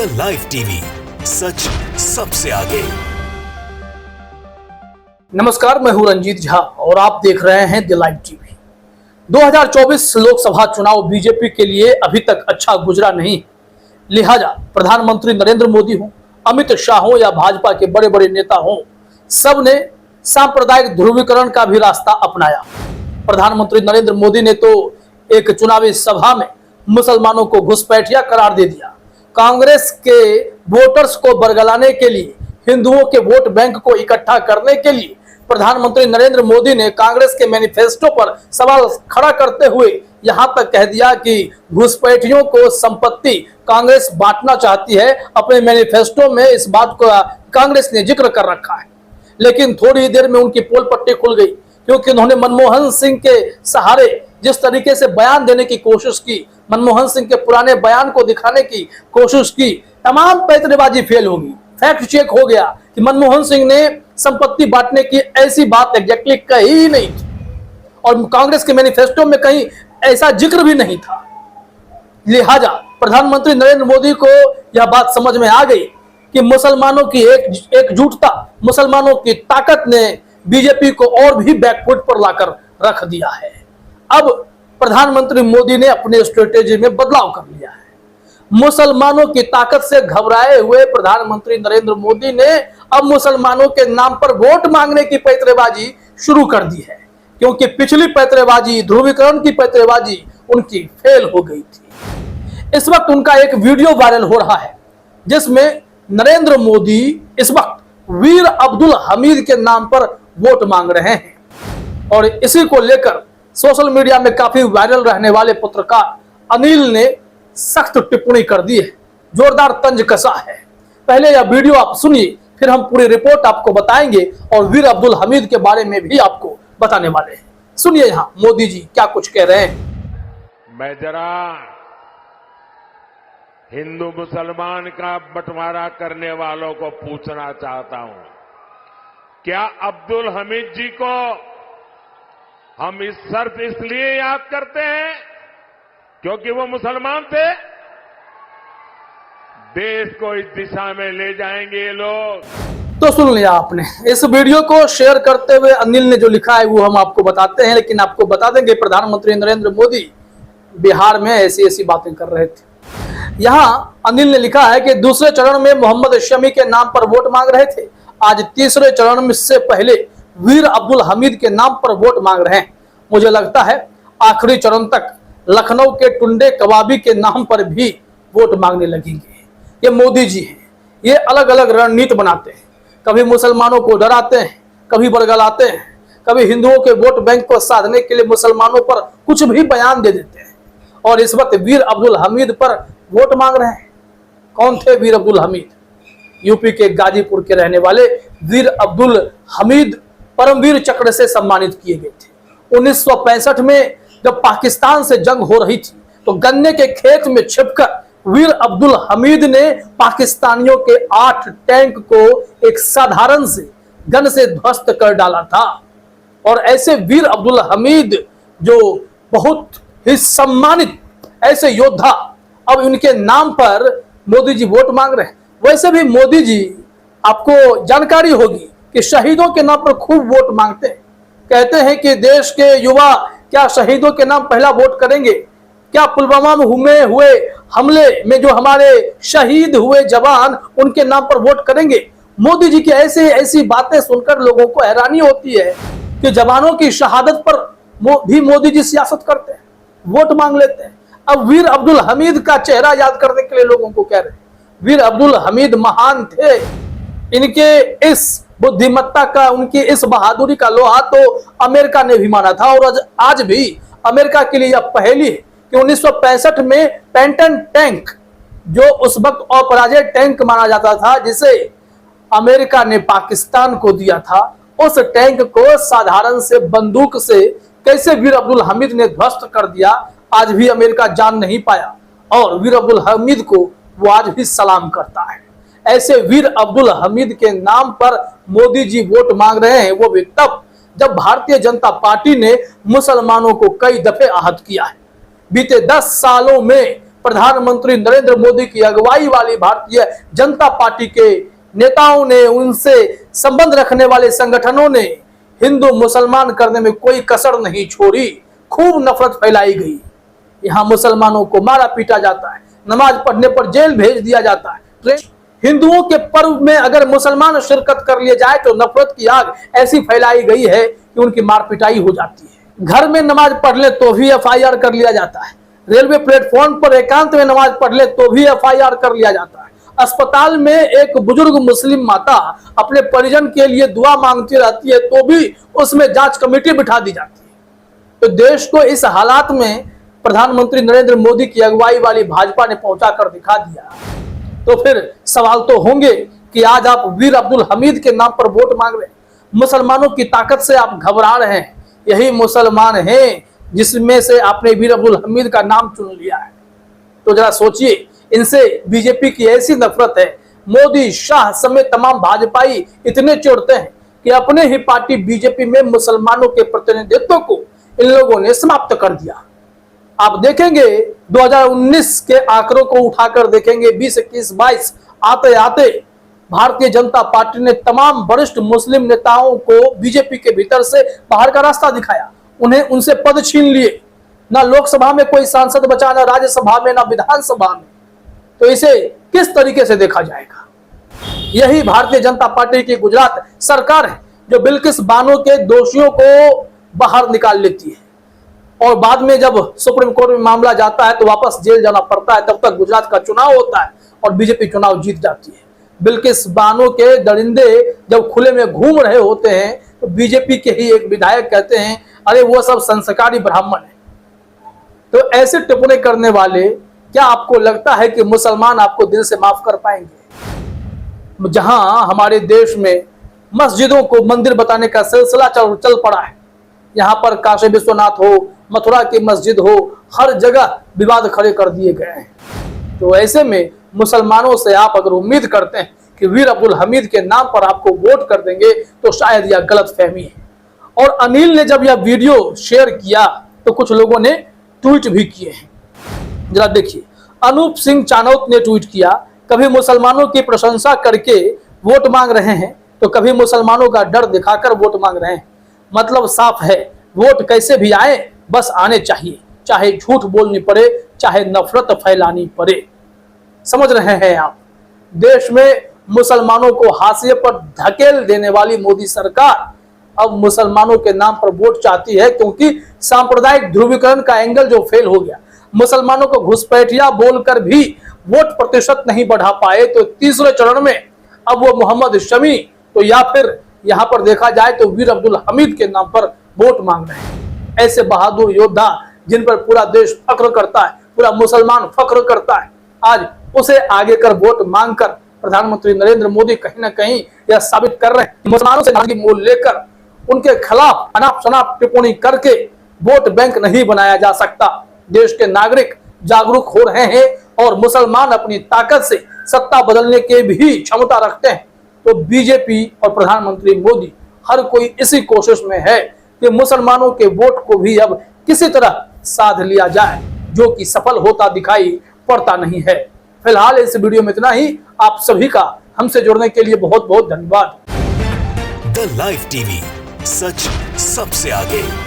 The live TV, सच सबसे आगे। नमस्कार, मैं हूं रंजीत झा और आप देख रहे हैं द लाइव टीवी। 2024 लोकसभा चुनाव बीजेपी के लिए अभी तक अच्छा गुजरा नहीं। लिहाजा प्रधानमंत्री नरेंद्र मोदी हो, अमित शाह हो या भाजपा के बड़े बड़े नेता हो, सब ने सांप्रदायिक ध्रुवीकरण का भी रास्ता अपनाया। प्रधानमंत्री नरेंद्र मोदी ने तो एक चुनावी सभा में मुसलमानों को घुसपैठिया करार दे दिया। कांग्रेस के वोटर्स को बरगलाने के लिए, हिंदुओं के वोट बैंक को इकट्ठा करने के लिए प्रधानमंत्री नरेंद्र मोदी ने कांग्रेस के मैनिफेस्टो पर सवाल खड़ा करते हुए यहां तक कह दिया कि घुसपैठियों को संपत्ति कांग्रेस बांटना चाहती है। अपने मैनिफेस्टो में इस बात को कांग्रेस ने जिक्र कर रखा है, लेकिन थोड़ी देर में उनकी पोल पट्टी खुल गई, क्योंकि उन्होंने मनमोहन सिंह के सहारे जिस तरीके से बयान देने की कोशिश की, मनमोहन सिंह के पुराने बयान को दिखाने की कोशिश की, तमाम पैंतरेबाजी फेल होगी। फैक्ट चेक हो गया कि मनमोहन सिंह ने संपत्ति बांटने की ऐसी बात एग्जैक्टली कही ही नहीं थी और कांग्रेस के मैनिफेस्टो में कहीं ऐसा जिक्र भी नहीं था। लिहाजा प्रधानमंत्री नरेंद्र मोदी को यह बात समझ में आ गई कि मुसलमानों की एकजुटता, मुसलमानों की ताकत ने बीजेपी को और भी बैकफुट पर लाकर रख दिया है। अब प्रधानमंत्री मोदी ने अपने स्ट्रेटेजी में बदलाव कर लिया है। मुसलमानों की ताकत से घबराए हुए प्रधानमंत्री नरेंद्र मोदी ने अब मुसलमानों के नाम पर वोट मांगने की पैंतरेबाजी शुरू कर दी है, क्योंकि पिछली पैंतरेबाजी, ध्रुवीकरण की पैंतरेबाजी उनकी फेल हो गई थी। इस वक्त उनका एक वीडियो वायरल हो रहा है जिसमें नरेंद्र मोदी इस वक्त वीर अब्दुल हमीद के नाम पर वोट मांग रहे हैं और इसी को लेकर सोशल मीडिया में काफी वायरल रहने वाले पत्रकार अनिल ने सख्त टिप्पणी कर दी है, जोरदार तंज कसा है। पहले यह वीडियो आप सुनिए, फिर हम पूरी रिपोर्ट आपको बताएंगे और वीर अब्दुल हमीद के बारे में भी आपको बताने वाले हैं। सुनिए यहां मोदी जी क्या कुछ कह रहे हैं। मैं जरा हिंदू मुसलमान का बंटवारा करने वालों को पूछना चाहता हूं, क्या अब्दुल हमीद जी को हम इस शर्त इसलिए याद करते हैं क्योंकि वो मुसलमान थे? देश को इस दिशा में ले जाएंगे ये लोग। तो सुन लिया आपने। इस वीडियो को शेयर करते हुए अनिल ने जो लिखा है वो हम आपको बताते हैं, लेकिन आपको बता देंगे प्रधानमंत्री नरेंद्र मोदी बिहार में ऐसी ऐसी बातें कर रहे थे। यहां अनिल ने लिखा है कि दूसरे चरण में मोहम्मद शमी के नाम पर वोट मांग रहे थे, आज तीसरे चरण में से पहले वीर अब्दुल हमीद के नाम पर वोट मांग रहे हैं। मुझे लगता है आखिरी चरण तक लखनऊ के टुंडे कबाबी के नाम पर भी वोट मांगने लगेंगे। ये मोदी जी हैं, ये अलग अलग रणनीति बनाते हैं, कभी मुसलमानों को डराते हैं, कभी बरगलाते हैं, कभी हिंदुओं के वोट बैंक को साधने के लिए मुसलमानों पर कुछ भी बयान दे देते हैं और इस वक्त वीर अब्दुल हमीद पर वोट मांग रहे हैं। कौन थे वीर अब्दुल हमीद? यूपी के गाजीपुर के रहने वाले वीर अब्दुल हमीद परमवीर चक्र से सम्मानित किए गए थे। 1965 में जब पाकिस्तान से जंग हो रही थी तो गन्ने के खेत में छिपकर वीर अब्दुल हमीद ने पाकिस्तानियों के 8 टैंक को एक साधारण से गन से ध्वस्त कर डाला था। और ऐसे वीर अब्दुल हमीद जो बहुत ही सम्मानित ऐसे योद्धा, अब इनके नाम पर मोदी जी वोट मांग रहे हैं। वैसे भी मोदी जी, आपको जानकारी होगी कि शहीदों के नाम पर खूब वोट मांगते हैं। कहते हैं कि देश के युवा क्या शहीदों के नाम पहला वोट करेंगे? क्या पुलवामा में हुए हमले में जो हमारे शहीद हुए जवान, उनके नाम पर वोट करेंगे? मोदी जी की ऐसी बातें सुनकर लोगों को हैरानी होती है कि जवानों की शहादत पर भी मोदी जी सियासत करते हैं, वोट मांग लेते हैं। अब वीर अब्दुल हमीद का चेहरा याद करने के लिए लोगों को कह रहे हैं। वीर अब्दुल हमीद महान थे, इनके इस बुद्धिमत्ता का, उनकी इस बहादुरी का लोहा तो अमेरिका ने भी माना था और आज भी अमेरिका के लिए यह पहेली है कि 1965 में पेंटन टैंक, जो उस वक्त अपराजय टैंक माना जाता था, जिसे अमेरिका ने पाकिस्तान को दिया था, उस टैंक को साधारण से बंदूक से कैसे वीर अब्दुल हमीद ने ध्वस्त कर दिया, आज भी अमेरिका जान नहीं पाया और वीर अब्दुल हमीद को वो आज भी सलाम करता है। ऐसे वीर अब्दुल हमीद के नाम पर मोदी जी वोट मांग रहे हैं, वो भी तब जब भारतीय जनता पार्टी ने मुसलमानों को कई दफे आहत किया है। बीते 10 सालों में प्रधानमंत्री नरेंद्र मोदी की अगुवाई वाली भारतीय जनता पार्टी के नेताओं ने, उनसे संबंध रखने वाले संगठनों ने हिंदू मुसलमान करने में कोई कसर नहीं छोड़ी। खूब नफरत फैलाई गई। यहाँ मुसलमानों को मारा पीटा जाता है, नमाज पढ़ने पर जेल भेज दिया जाता है। हिंदुओं के पर्व में अगर मुसलमान शिरकत कर लिए जाए तो नफरत की आग ऐसी फैलाई गई है कि उनकी मार पिटाई हो जाती है। घर में नमाज पढ़ ले तो भी FIR कर लिया जाता है। रेलवे प्लेटफॉर्म पर एकांत में नमाज पढ़ ले तो भी FIR कर लिया जाता है। अस्पताल में एक बुजुर्ग मुस्लिम माता अपने परिजन के लिए दुआ मांगती रहती है तो भी उसमें जांच कमेटी बिठा दी जाती है। तो देश को इस हालात में प्रधानमंत्री नरेंद्र मोदी की अगुवाई वाली भाजपा ने पहुंचा कर दिखा दिया। तो फिर सवाल तो होंगे कि आज आप वीर अब्दुल हमीद के नाम पर वोट मांग रहे हैं, मुसलमानों की ताकत से आप घबरा रहे हैं। यही मुसलमान हैं जिसमें से आपने वीर अब्दुल हमीद का नाम चुन लिया है। तो जरा सोचिए, इनसे बीजेपी की ऐसी नफरत है, मोदी, शाह समेत तमाम भाजपाई इतने चिढ़ते हैं कि अपने ही पार्टी बीजेपी में मुसलमानों के प्रतिनिधित्व को इन लोगों ने समाप्त कर दिया। आप देखेंगे 2019 के आंकड़ों को उठाकर देखेंगे, 20, 21, 22 आते आते भारतीय जनता पार्टी ने तमाम वरिष्ठ मुस्लिम नेताओं को बीजेपी के भीतर से बाहर का रास्ता दिखाया, उन्हें उनसे पद छीन लिए। ना लोकसभा में कोई सांसद बचा, ना राज्यसभा में, ना विधानसभा में। तो इसे किस तरीके से देखा जाएगा? यही भारतीय जनता पार्टी की गुजरात सरकार है जो बिल्किस बानो के दोषियों को बाहर निकाल लेती है और बाद में जब सुप्रीम कोर्ट में मामला जाता है तो वापस जेल जाना पड़ता है। तब तक गुजरात का चुनाव होता है और बीजेपी चुनाव जीत जाती है। बिल्किस बानो के दरिंदे जब खुले में घूम रहे होते हैं तो बीजेपी के ही एक विधायक कहते हैं, अरे वो सब संस्कारी ब्राह्मण है। तो ऐसे टिप्पणी करने वाले, क्या आपको लगता है कि मुसलमान आपको दिल से माफ कर पाएंगे? जहां हमारे देश में मस्जिदों को मंदिर बताने का सिलसिला चल पड़ा है, यहाँ पर काशी विश्वनाथ हो, मथुरा की मस्जिद हो, हर जगह विवाद खड़े कर दिए गए हैं। तो ऐसे में मुसलमानों से आप अगर उम्मीद करते हैं कि वीर अब्दुल हमीद के नाम पर आपको वोट कर देंगे तो शायद यह गलत फहमी है। और अनिल ने जब यह वीडियो शेयर किया तो कुछ लोगों ने ट्वीट भी किए हैं। जरा देखिए, अनूप सिंह चानौत ने ट्वीट किया, कभी मुसलमानों की प्रशंसा करके वोट मांग रहे हैं तो कभी मुसलमानों का डर दिखाकर वोट मांग रहे हैं। मतलब साफ है, वोट कैसे भी आए बस आने चाहिए, चाहे झूठ बोलनी पड़े, चाहे नफरत फैलानी पड़े। समझ रहे हैं आप? देश में मुसलमानों को हाशिए पर धकेल देने वाली मोदी सरकार अब मुसलमानों के नाम पर वोट चाहती है, क्योंकि सांप्रदायिक ध्रुवीकरण का एंगल जो फेल हो गया, मुसलमानों को घुसपैठिया बोलकर भी वोट प्रतिशत नहीं बढ़ा पाए, तो तीसरे चरण में अब वो मोहम्मद शमी तो या फिर यहां पर देखा जाए तो वीर अब्दुल हमीद के नाम पर वोट मांग रहे हैं। ऐसे बहादुर योद्धा जिन पर पूरा देश फख्र करता है, पूरा मुसलमान फख्र करता है, आज उसे आगे कर वोट मांगकर प्रधानमंत्री नरेंद्र मोदी कहीं ना कहीं यह साबित कर रहे हैं, मुसलमानों से नाराजगी मोल लेकर उनके खिलाफ अनाप शनाप टिप्पणी करके वोट बैंक नहीं बनाया जा सकता। देश के नागरिक जागरूक हो रहे हैं और मुसलमान अपनी ताकत से सत्ता बदलने की भी क्षमता रखते हैं। तो बीजेपी और प्रधानमंत्री मोदी हर कोई इसी कोशिश में है कि मुसलमानों के वोट को भी अब किसी तरह साध लिया जाए, जो कि सफल होता दिखाई पड़ता नहीं है। फिलहाल इस वीडियो में इतना ही। आप सभी का हमसे जुड़ने के लिए बहुत बहुत धन्यवाद। द लाइव टीवी, सच सबसे आगे।